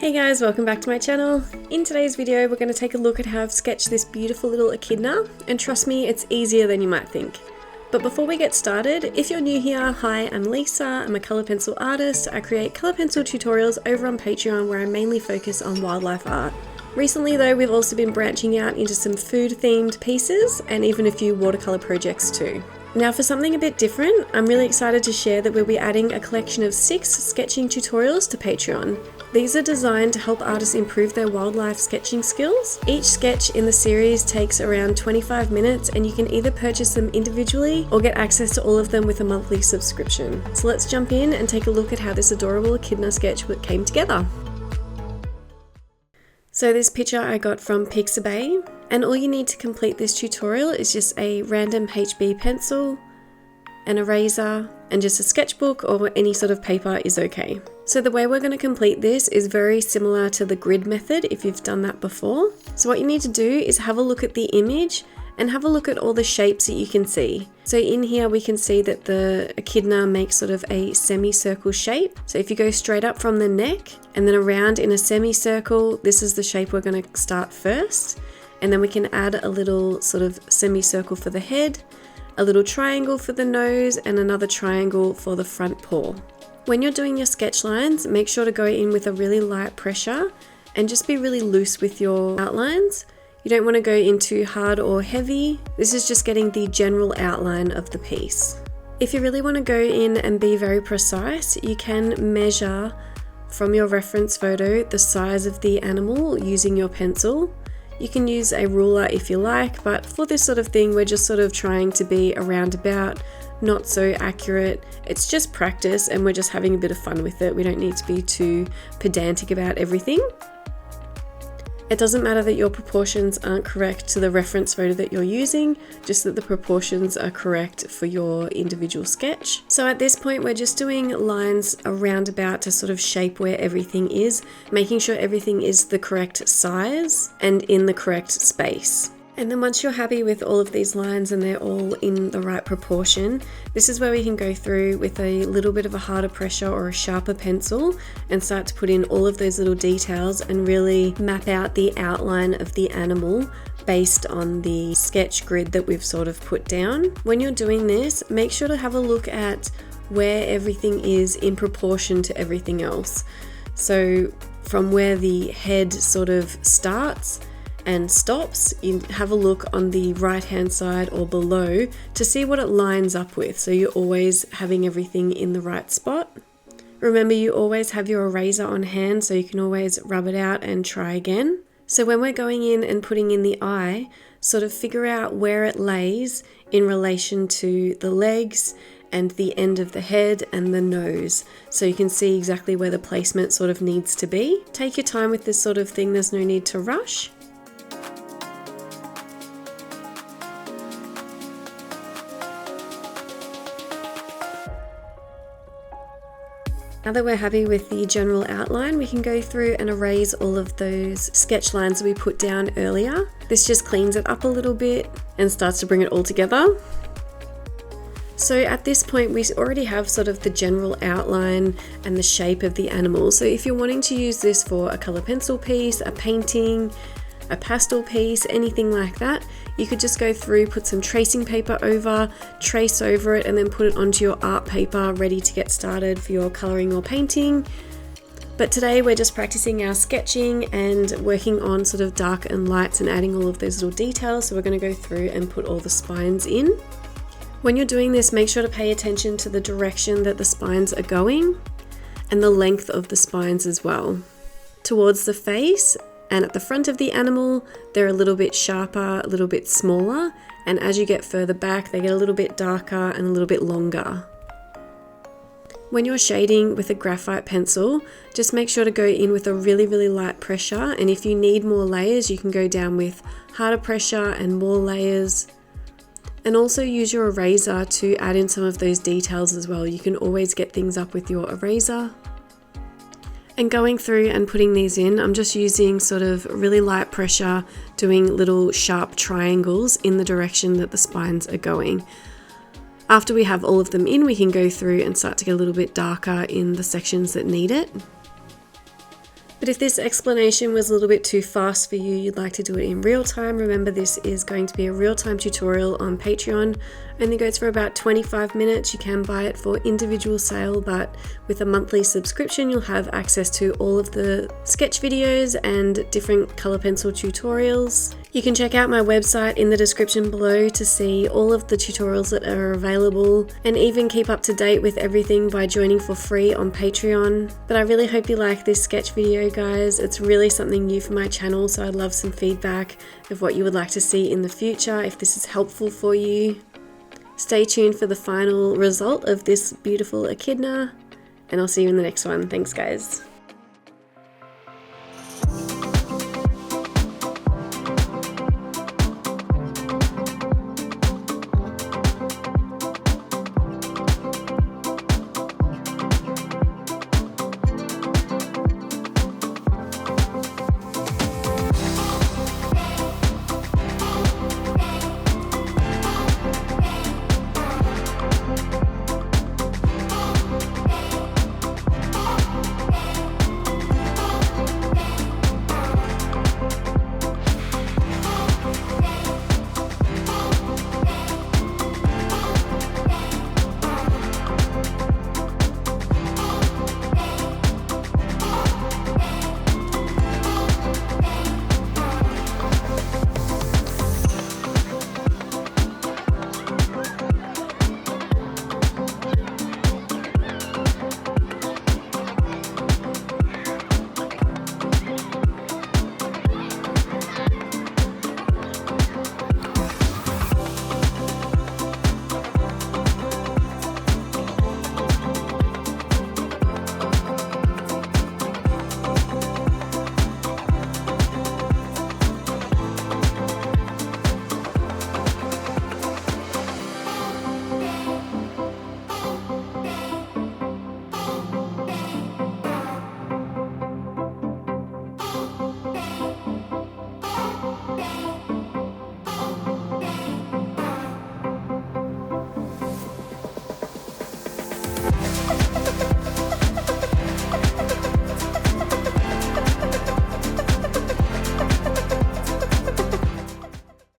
Hey guys, welcome back to my channel. In today's video, we're going to take a look at how I've sketched this beautiful little echidna, and trust me, it's easier than you might think. But before we get started, if you're new here, hi, I'm Lisa, I'm a colour pencil artist. I create colour pencil tutorials over on Patreon where I mainly focus on wildlife art. Recently though, we've also been branching out into some food themed pieces and even a few watercolour projects too. Now for something a bit different, I'm really excited to share that we'll be adding a collection of 6 sketching tutorials to Patreon. These are designed to help artists improve their wildlife sketching skills. Each sketch in the series takes around 25 minutes and you can either purchase them individually or get access to all of them with a monthly subscription. So let's jump in and take a look at how this adorable echidna sketch came together. So this picture I got from Pixabay, and all you need to complete this tutorial is just a random HB pencil, an eraser, and just a sketchbook or any sort of paper is okay. So the way we're going to complete this is very similar to the grid method if you've done that before. So what you need to do is have a look at the image and have a look at all the shapes that you can see. So in here we can see that the echidna makes sort of a semicircle shape. So if you go straight up from the neck and then around in a semicircle, this is the shape we're going to start first. And then we can add a little sort of semicircle for the head, a little triangle for the nose, and another triangle for the front paw. When you're doing your sketch lines, make sure to go in with a really light pressure and just be really loose with your outlines. You don't want to go in too hard or heavy. This is just getting the general outline of the piece. If you really want to go in and be very precise, you can measure from your reference photo the size of the animal using your pencil. You can use a ruler if you like, but for this sort of thing, we're just sort of trying to be around about, not so accurate. It's just practice and we're just having a bit of fun with it. We don't need to be too pedantic about everything. It doesn't matter that your proportions aren't correct to the reference photo that you're using, just that the proportions are correct for your individual sketch. So at this point, we're just doing lines around about to sort of shape where everything is, making sure everything is the correct size and in the correct space. And then once you're happy with all of these lines and they're all in the right proportion, this is where we can go through with a little bit of a harder pressure or a sharper pencil and start to put in all of those little details and really map out the outline of the animal based on the sketch grid that we've sort of put down. When you're doing this, make sure to have a look at where everything is in proportion to everything else. So from where the head sort of starts and stops, you have a look on the right hand side or below to see what it lines up with, so you're always having everything in the right spot. Remember, you always have your eraser on hand so you can always rub it out and try again. So when we're going in and putting in the eye, sort of figure out where it lays in relation to the legs and the end of the head and the nose, so you can see exactly where the placement sort of needs to be. Take your time with this sort of thing, there's no need to rush. Now that we're happy with the general outline, we can go through and erase all of those sketch lines that we put down earlier. This just cleans it up a little bit and starts to bring it all together. So at this point, we already have sort of the general outline and the shape of the animal. So if you're wanting to use this for a colour pencil piece, a painting, a pastel piece, anything like that, you could just go through, put some tracing paper over, trace over it, and then put it onto your art paper ready to get started for your colouring or painting. But today we're just practicing our sketching and working on sort of dark and lights and adding all of those little details. So we're going to go through and put all the spines in. When you're doing this, make sure to pay attention to the direction that the spines are going and the length of the spines as well. Towards the face and at the front of the animal, they're a little bit sharper, a little bit smaller, and as you get further back, they get a little bit darker and a little bit longer. When you're shading with a graphite pencil, just make sure to go in with a really, really light pressure, and if you need more layers, you can go down with harder pressure and more layers. And also use your eraser to add in some of those details as well. You can always get things up with your eraser. And going through and putting these in, I'm just using sort of really light pressure, doing little sharp triangles in the direction that the spines are going. After we have all of them in, we can go through and start to get a little bit darker in the sections that need it. But if this explanation was a little bit too fast for you, you'd like to do it in real time, remember this is going to be a real-time tutorial on Patreon. Only goes for about 25 minutes. You can buy it for individual sale, but with a monthly subscription, you'll have access to all of the sketch videos and different color pencil tutorials. You can check out my website in the description below to see all of the tutorials that are available, and even keep up to date with everything by joining for free on Patreon. But I really hope you like this sketch video, guys. It's really something new for my channel, so I'd love some feedback of what you would like to see in the future if this is helpful for you. Stay tuned for the final result of this beautiful echidna, and I'll see you in the next one. Thanks, guys.